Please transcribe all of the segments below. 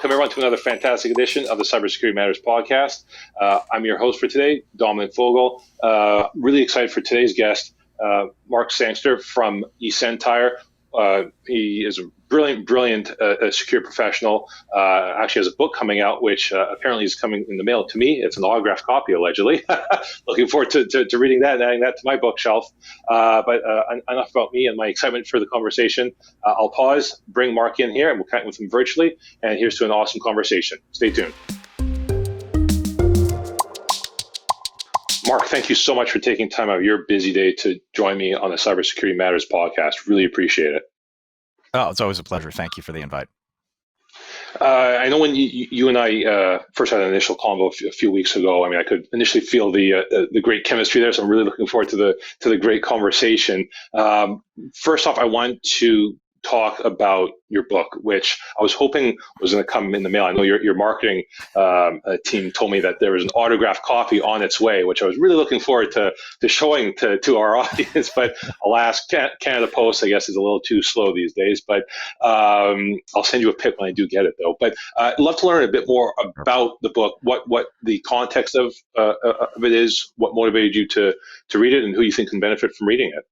welcome everyone to another fantastic edition of the Cybersecurity Matters podcast. I'm your host for today, Dominic Vogel. Really excited for today's guest, Mark Sangster from eSentire. He is a brilliant secure professional. Actually has a book coming out, which apparently is coming in the mail to me. It's an autographed copy, allegedly. Looking forward to reading that and adding that to my bookshelf. But enough about me and my excitement for the conversation. I'll pause, bring Mark in here, and we'll connect with him virtually. And here's to an awesome conversation. Stay tuned. Mark, thank you so much for taking time out of your busy day to join me on the Cybersecurity Matters podcast. Really appreciate it. Oh, it's always a pleasure. Thank you for the invite. I know when you and I first had an initial convo a few weeks ago, I mean, I could initially feel the great chemistry there. So I'm really looking forward to the great conversation. First off, I want to talk about your book, which I was hoping was going to come in the mail. I know your marketing team told me that there was an autographed copy on its way, which I was really looking forward to showing to our audience. But alas, Canada Post, I guess, is a little too slow these days. But I'll send you a pic when I do get it, though. But I'd love to learn a bit more about the book, what the context of it is, what motivated you to read it, and who you think can benefit from reading it.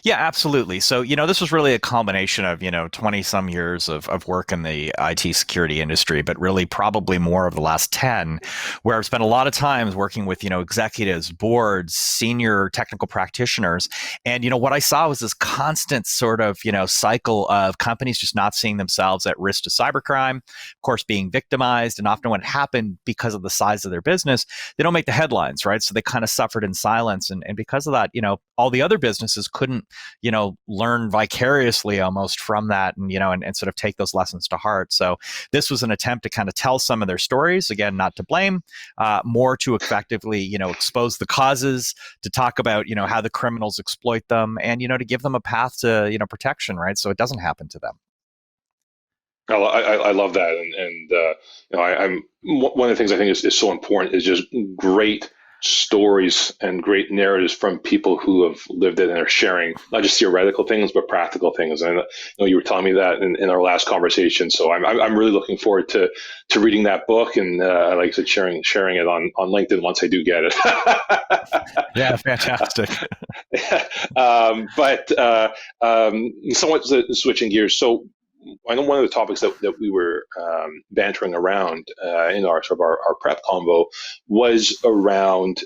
Yeah, absolutely. So, this was really a combination of, 20 some years of work in the IT security industry, but really probably more of the last 10, where I've spent a lot of time working with, executives, boards, senior technical practitioners. And, what I saw was this constant sort of, cycle of companies just not seeing themselves at risk to cybercrime, of course, being victimized. And often when it happened because of the size of their business, they don't make the headlines, right? So they kind of suffered in silence. And because of that, all the other businesses couldn't learn vicariously almost from that and sort of take those lessons to heart. So this was an attempt to kind of tell some of their stories, again, not to blame, more to effectively, expose the causes, to talk about, how the criminals exploit them and, to give them a path to, protection, right? So it doesn't happen to them. I love that. And I'm one of the things I think is so important is just great stories and great narratives from people who have lived it and are sharing not just theoretical things but practical things. And you were telling me that in our last conversation. So I'm really looking forward to reading that book, and like I said, sharing it on LinkedIn once I do get it. Yeah, fantastic. But somewhat switching gears. So I know one of the topics that we were bantering around in our prep convo was around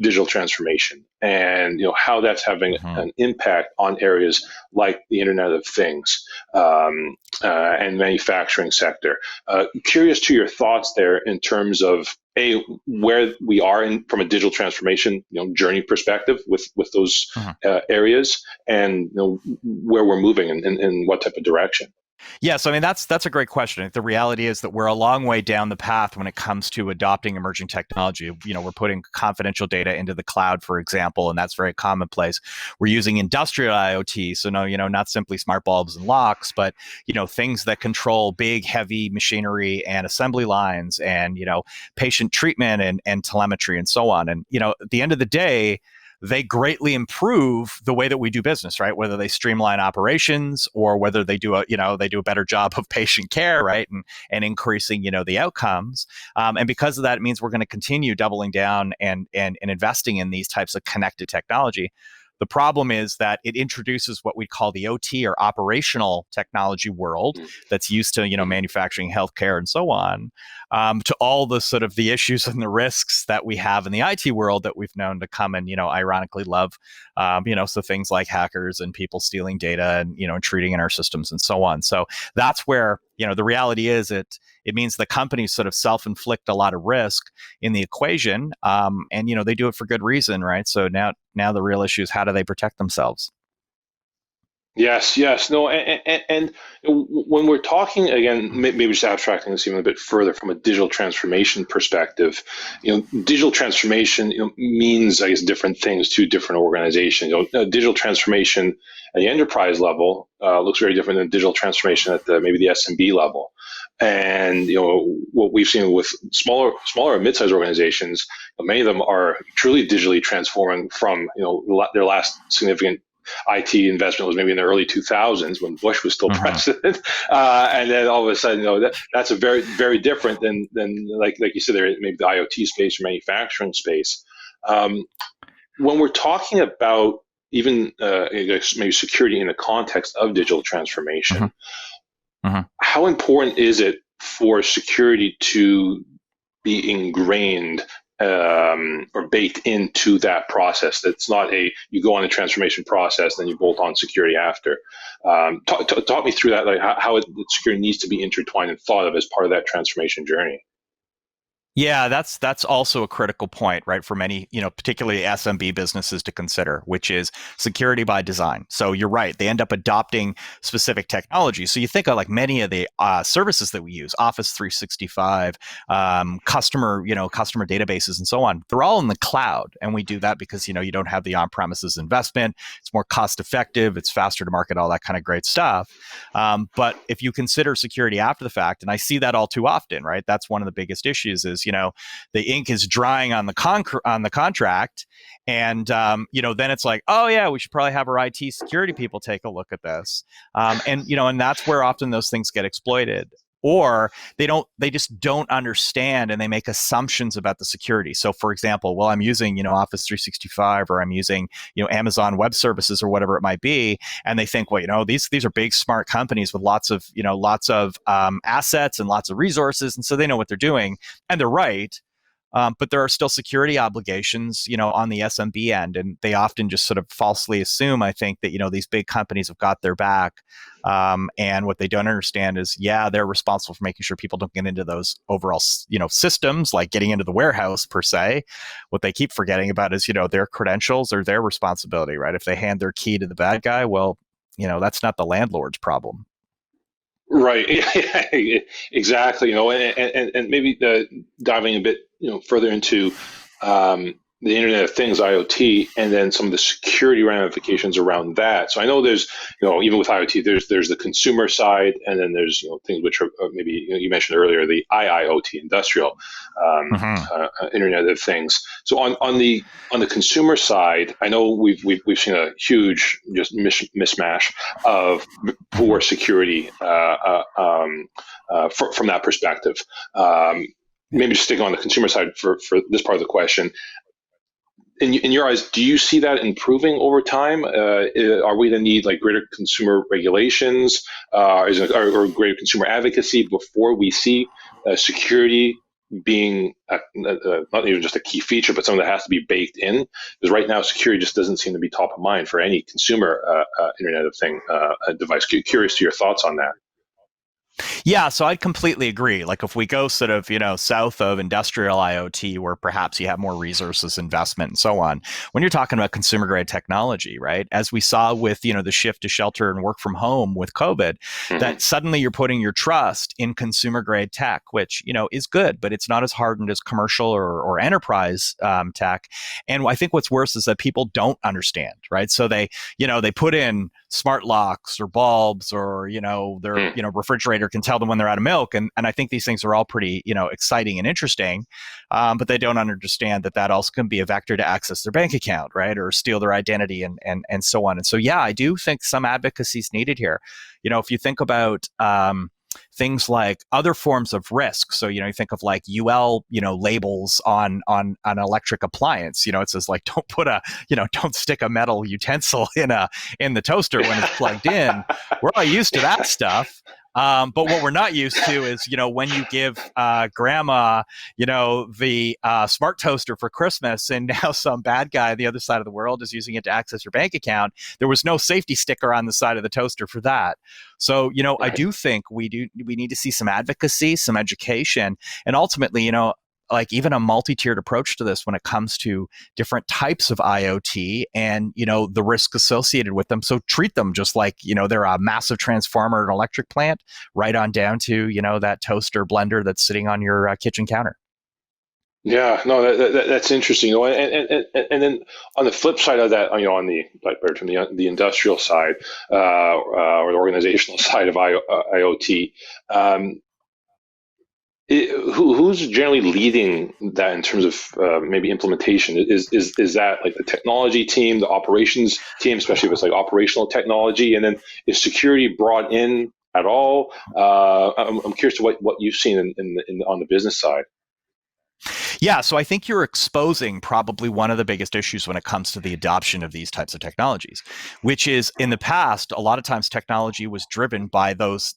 digital transformation and how that's having an impact on areas like the Internet of Things and manufacturing sector. Curious to your thoughts there in terms of where we are from a digital transformation journey perspective with those areas, and where we're moving and what type of direction. Yeah, so I mean that's a great question. The reality is that we're a long way down the path when it comes to adopting emerging technology. We're putting confidential data into the cloud, for example, and that's very commonplace. We're using industrial IoT, so not simply smart bulbs and locks, but things that control big, heavy machinery and assembly lines, and patient treatment and telemetry and so on. And at the end of the day, they greatly improve the way that we do business, right? Whether they streamline operations or whether they do a better job of patient care, right? And increasing, the outcomes. And because of that, it means we're going to continue doubling down and investing in these types of connected technology. The problem is that it introduces what we call the OT or operational technology world that's used to, manufacturing, healthcare, and so on, to all the sort of the issues and the risks that we have in the IT world that we've known to come and, ironically love, so things like hackers and people stealing data and, intruding in our systems and so on. So that's where, the reality is it means the companies sort of self-inflict a lot of risk in the equation. And, they do it for good reason, right? So now the real issue is how do they protect themselves? Yes. No, and when we're talking, again, maybe just abstracting this even a bit further from a digital transformation perspective, digital transformation means, I guess, different things to different organizations. Digital transformation at the enterprise level looks very different than digital transformation at maybe the SMB level. And what we've seen with smaller and mid-sized organizations, many of them are truly digitally transforming from their last significant IT investment was maybe in the early 2000s when Bush was still president, and then all of a sudden, that's a very, very different than like you said, there maybe the IoT space or manufacturing space. When we're talking about even maybe security in the context of digital transformation, how important is it for security to be ingrained or baked into that process? That's not you go on the transformation process, then you bolt on security after. Talk me through that, like how security needs to be intertwined and thought of as part of that transformation journey. Yeah, that's also a critical point, right, for many, particularly SMB businesses to consider, which is security by design. So you're right, they end up adopting specific technology. So you think of like many of the services that we use, Office 365, customer databases, and so on. They're all in the cloud, and we do that because you don't have the on-premises investment. It's more cost effective. It's faster to market, all that kind of great stuff. But if you consider security after the fact, and I see that all too often, right? That's one of the biggest issues is the ink is drying on the contract, and then it's like, oh yeah, we should probably have our IT security people take a look at this, and that's where often those things get exploited. Or they just don't understand, and they make assumptions about the security. So for example, well, I'm using Office 365, or I'm using Amazon Web Services, or whatever it might be, and they think, well, these are big smart companies with lots of assets and lots of resources, and so they know what they're doing, and they're right. But there are still security obligations, on the SMB end, and they often just sort of falsely assume, I think, that these big companies have got their back. And what they don't understand is, they're responsible for making sure people don't get into those overall, systems, like getting into the warehouse per se. What they keep forgetting about is, their credentials are their responsibility, right? If they hand their key to the bad guy, well, that's not the landlord's problem. Right. Yeah, exactly. And maybe diving a bit, further into the Internet of Things, IoT, and then some of the security ramifications around that. So I know there's, even with IoT, there's the consumer side, and then there's things which are maybe you mentioned earlier, the IIoT, industrial Internet of Things. So on the consumer side, I know we've seen a huge just mismatch of poor security from that perspective. Maybe just sticking on the consumer side for this part of the question. In your eyes, do you see that improving over time? Are we going to need like greater consumer regulations, or greater consumer advocacy before we see security being not even just a key feature, but something that has to be baked in? Because right now, security just doesn't seem to be top of mind for any consumer Internet of Thing device. Curious to your thoughts on that. Yeah, so I completely agree. Like if we go sort of, south of industrial IoT, where perhaps you have more resources, investment, and so on, when you're talking about consumer grade technology, right? As we saw with, the shift to shelter and work from home with COVID, that suddenly you're putting your trust in consumer grade tech, which, is good, but it's not as hardened as commercial or enterprise tech. And I think what's worse is that people don't understand, right? So they put in smart locks or bulbs, or, their, refrigerator can tell them when they're out of milk. And I think these things are all pretty, exciting and interesting, but they don't understand that also can be a vector to access their bank account, right? Or steal their identity and so on. And so, I do think some advocacy is needed here. If you think about things like other forms of risk. So, you think of like UL, labels on an electric appliance, it says like, don't stick a metal utensil in the toaster when it's plugged in. We're all used to that stuff. But what we're not used to is, when you give grandma, the smart toaster for Christmas, and now some bad guy on the other side of the world is using it to access your bank account. There was no safety sticker on the side of the toaster for that. So, I do think we need to see some advocacy, some education, and ultimately, like even a multi-tiered approach to this when it comes to different types of IoT and, the risk associated with them. So treat them just like, they're a massive transformer at an electric plant, right on down to, that toaster blender that's sitting on your kitchen counter. Yeah, no, that's interesting. And then on the flip side of that, on the from the industrial side or the organizational side of IoT, Who's generally leading that in terms of maybe implementation? Is that like the technology team, the operations team, especially if it's like operational technology, and then is security brought in at all? I'm curious to what you've seen in on the business side. Yeah, so I think you're exposing probably one of the biggest issues when it comes to the adoption of these types of technologies, which is in the past, a lot of times technology was driven by those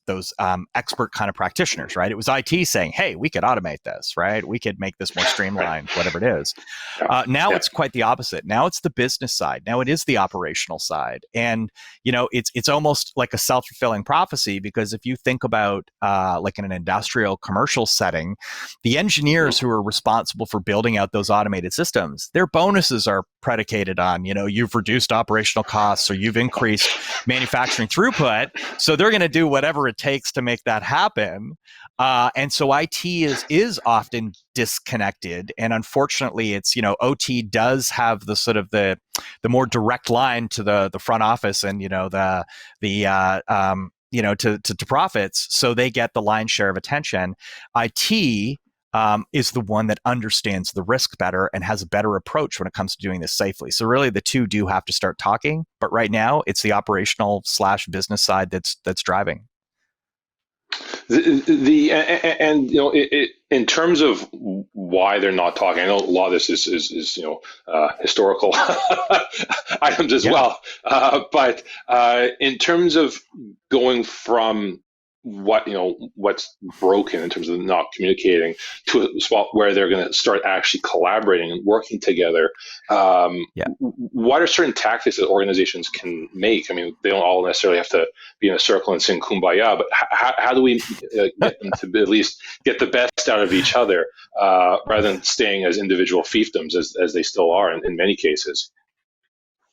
expert kind of practitioners, right? It was IT saying, "Hey, we could automate this, right? We could make this more Right. streamlined, whatever it is." Yeah. Now Yeah. it's quite the opposite. Now it's the business side. Now it is the operational side, and it's almost like a self fulfilling prophecy because if you think about like in an industrial commercial setting, the engineers who are responsible for building out those automated systems, their bonuses are predicated on, you've reduced operational costs or you've increased manufacturing throughput. So they're going to do whatever it takes to make that happen. And so IT is often disconnected. And unfortunately, it's, OT does have the sort of the more direct line to the front office and, to profits. So they get the lion's share of attention. IT is the one that understands the risk better and has a better approach when it comes to doing this safely. So really, the two do have to start talking. But right now, it's the operational/business side that's driving. And in terms of why they're not talking, I know a lot of this is historical items as Yeah. well, but in terms of going from what's broken in terms of not communicating to a spot where they're going to start actually collaborating and working together. Yeah. What are certain tactics that organizations can make? I mean, they don't all necessarily have to be in a circle and sing kumbaya, but how do we get them to at least get the best out of each other rather than staying as individual fiefdoms as they still are in many cases?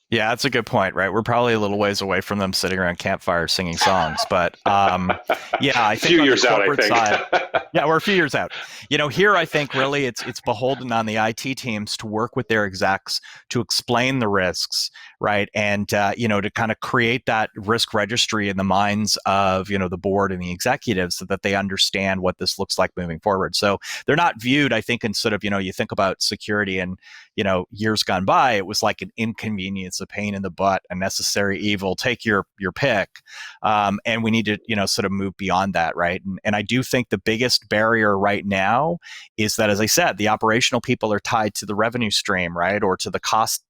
Yeah, that's a good point, right? We're probably a little ways away from them sitting around campfires singing songs, but yeah, I A think few on the years out, I corporate side, think. yeah, we're a few years out. Here I think really it's beholden on the IT teams to work with their execs to explain the risks, right, and to kind of create that risk registry in the minds of the board and the executives so that they understand what this looks like moving forward. So they're not viewed, I think, in sort of you think about security and years gone by, it was like an inconvenience, a pain in the butt, a necessary evil. Take your pick, and we need to sort of move beyond that, right? And I do think the biggest barrier right now is that, as I said, the operational people are tied to the revenue stream, right, or to the cost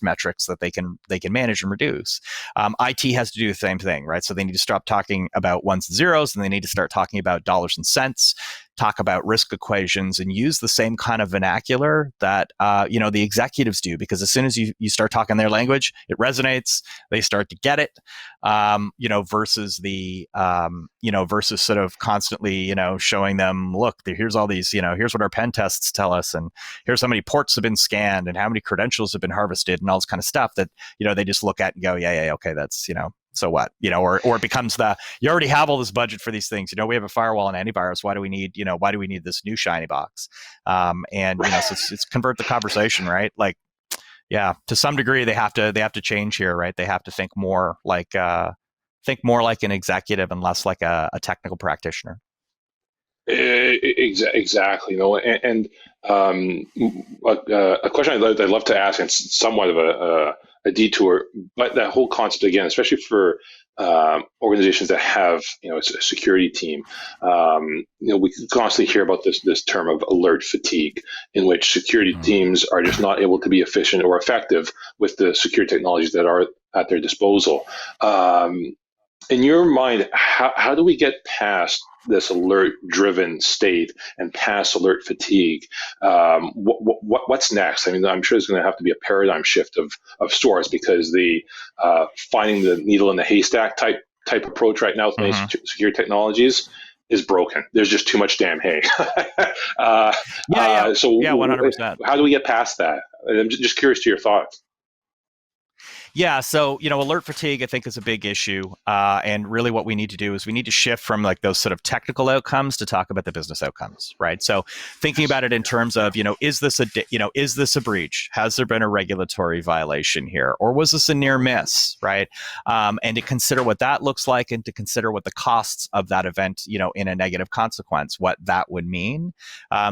metrics that they can manage and reduce. IT has to do the same thing, right? So they need to stop talking about ones and zeros, and they need to start talking about dollars and cents, talk about risk equations, and use the same kind of vernacular that the executives do. Because as soon as you start talking their language, it resonates. They start to get it. Versus sort of constantly showing them, look, here's all these, here's what our pen tests tell us, and here's how many ports have been scanned and how many credentials have been harvested and all this kind of stuff that they just look at and go, yeah, okay, that's so what, or it becomes you already have all this budget for these things. We have a firewall and antivirus. Why do we need this new shiny box? So it's convert the conversation, right? Like, yeah, to some degree they have to change here, right? They have to think more like an executive and less like a technical practitioner. Exactly. A question I'd love to ask, and it's somewhat of a detour, but that whole concept again, especially for organizations that have a security team, we constantly hear about this term of alert fatigue, in which security teams are just not able to be efficient or effective with the security technologies that are at their disposal. In your mind, how do we get past this alert-driven state and past alert fatigue? What's next? I mean, I'm sure there's going to have to be a paradigm shift of sorts, because the finding the needle in the haystack type approach right now with many security technologies is broken. There's just too much damn hay. So 100%. How do we get past that? I'm just curious to your thoughts. Yeah, so alert fatigue I think is a big issue, and really what we need to do is we need to shift from like those sort of technical outcomes to talk about the business outcomes, right? So thinking about it in terms of is this a breach? Has there been a regulatory violation here, or was this a near miss, right? And to consider what that looks like, and to consider what the costs of that event, in a negative consequence, what that would mean.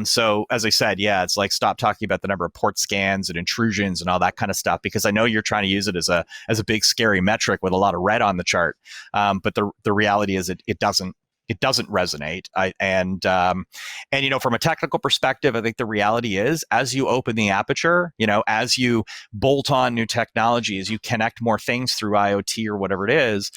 So as I said, yeah, it's like stop talking about the number of port scans and intrusions and all that kind of stuff, because I know you're trying to use it as a big scary metric with a lot of red on the chart, but the reality is it doesn't resonate. And from a technical perspective, I think the reality is as you open the aperture, as you bolt on new technology, as you connect more things through IoT or whatever it is,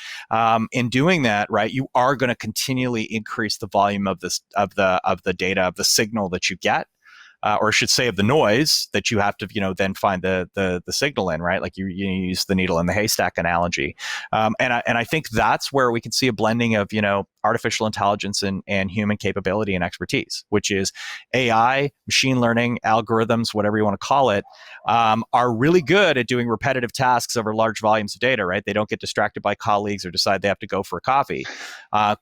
in doing that, right, you are going to continually increase the volume of the data, of the signal that you get. Or I should say of the noise that you have to, then find the signal in, right? Like you use the needle in the haystack analogy. And I think that's where we can see a blending of, artificial intelligence and human capability and expertise, which is AI, machine learning, algorithms, whatever you want to call it, are really good at doing repetitive tasks over large volumes of data, right? They don't get distracted by colleagues or decide they have to go for a coffee.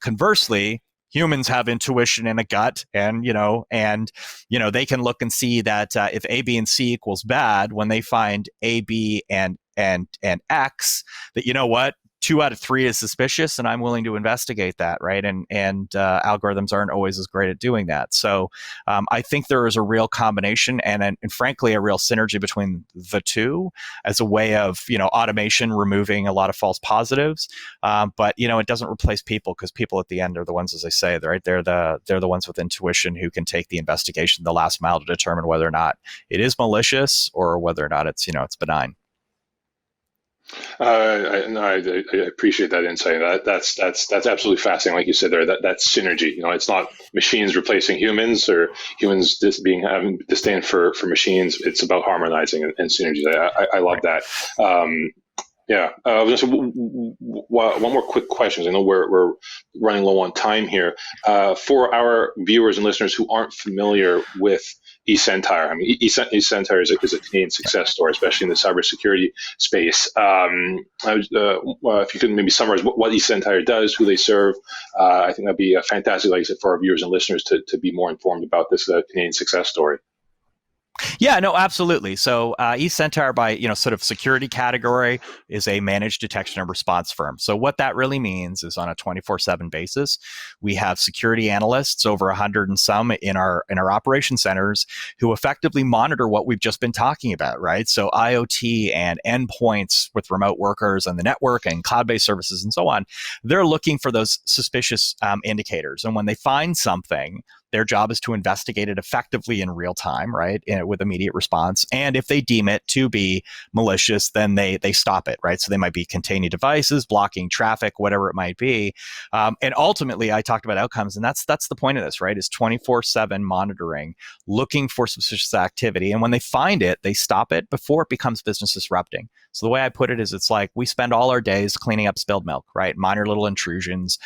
Conversely, humans have intuition and a gut, and they can look and see that if A, B, and C equals bad, when they find A, B, and X, that 2 out of 3 is suspicious, and I'm willing to investigate that, right? And algorithms aren't always as great at doing that. So I think there is a real combination and frankly a real synergy between the two as a way of automation removing a lot of false positives. But it doesn't replace people, because people at the end are the ones, as I say, right? They're the ones with intuition who can take the investigation the last mile to determine whether or not it is malicious or whether or not it's it's benign. I appreciate that insight. That's absolutely fascinating. Like you said there, that's synergy. It's not machines replacing humans or humans just having disdain for machines. It's about harmonizing and synergy. I love that. Yeah. Just one more quick question. I know we're running low on time here. For our viewers and listeners who aren't familiar with eSentire, eSentire is a Canadian success story, especially in the cybersecurity space. If you could maybe summarize what eSentire does, who they serve, I think that'd be a fantastic, like I said, for our viewers and listeners to be more informed about this Canadian success story. Yeah, no, absolutely. So eSentire, by sort of security category, is a managed detection and response firm. So what that really means is on a 24/7 basis, we have security analysts, over 100 and some, in our operation centers, who effectively monitor what we've just been talking about, right? So IoT and endpoints with remote workers and the network and cloud-based services and so on. They're looking for those suspicious indicators, and when they find something, their job is to investigate it effectively in real time, right, with immediate response. And if they deem it to be malicious, then they stop it, right? So they might be containing devices, blocking traffic, whatever it might be. And ultimately, I talked about outcomes, and that's the point of this, right, is 24/7 monitoring, looking for suspicious activity. And when they find it, they stop it before it becomes business disrupting. So the way I put it is, it's like we spend all our days cleaning up spilled milk, right? Minor little intrusions,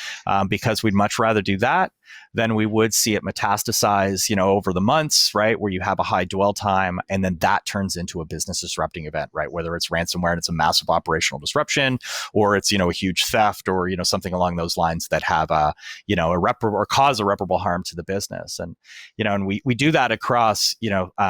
because we'd much rather do that than we would see it metastasize, over the months, right, where you have a high dwell time, and then that turns into a business disrupting event, right? Whether it's ransomware and it's a massive operational disruption, or it's, a huge theft, or, something along those lines that have or cause irreparable harm to the business. And, and we do that across,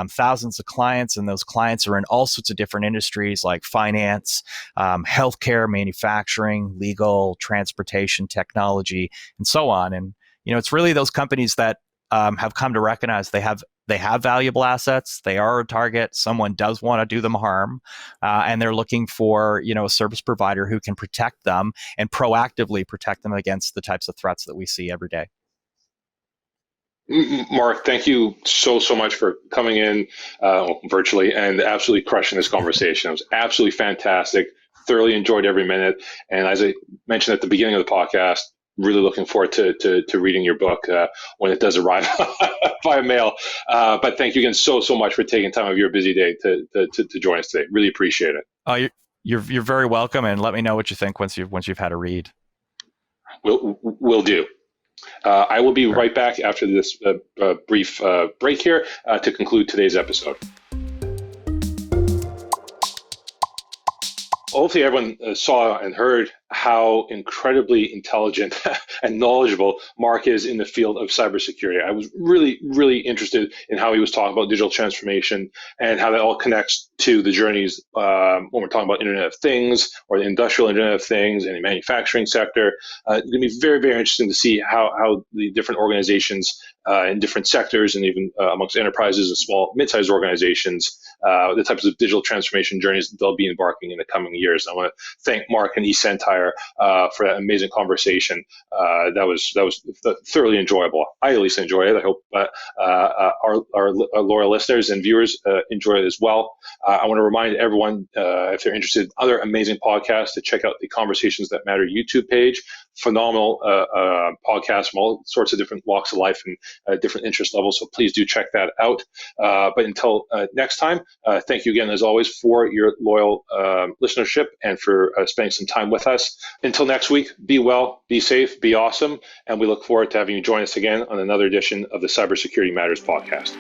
thousands of clients, and those clients are in all sorts of different industries like finance, healthcare, manufacturing, legal, transportation, technology, and so on. And, it's really those companies that have come to recognize they have valuable assets. They are a target. Someone does want to do them harm, and they're looking for a service provider who can protect them and proactively protect them against the types of threats that we see every day. Mark, thank you so much for coming in virtually and absolutely crushing this conversation. It was absolutely fantastic. Thoroughly enjoyed every minute. And as I mentioned at the beginning of the podcast, really looking forward to reading your book when it does arrive via mail. But thank you again so much for taking time of your busy day to join us today. Really appreciate it. Oh, you're very welcome, and let me know what you think once you've had a read. Will do. I will be right back after this brief break here to conclude today's episode. hopefully everyone saw and heard how incredibly intelligent and knowledgeable Mark is in the field of cybersecurity. I was really, really interested in how he was talking about digital transformation and how that all connects to the journeys when we're talking about Internet of Things or the industrial Internet of Things and the manufacturing sector. It's going to be very, very interesting to see how the different organizations in different sectors and even amongst enterprises and small, mid-sized organizations, the types of digital transformation journeys that they'll be embarking in the coming years. I want to thank Mark and eSentire for that amazing conversation. That was thoroughly enjoyable. I at least enjoyed it. I hope our loyal listeners and viewers enjoy it as well. I want to remind everyone, if they're interested in other amazing podcasts, to check out the Conversations That Matter YouTube page. Phenomenal podcasts from all sorts of different walks of life and different interest levels. So please do check that out. But until next time, thank you again, as always, for your loyal listenership and for spending some time with us. Until next week, be well, be safe, be awesome. And we look forward to having you join us again on another edition of the Cybersecurity Matters podcast.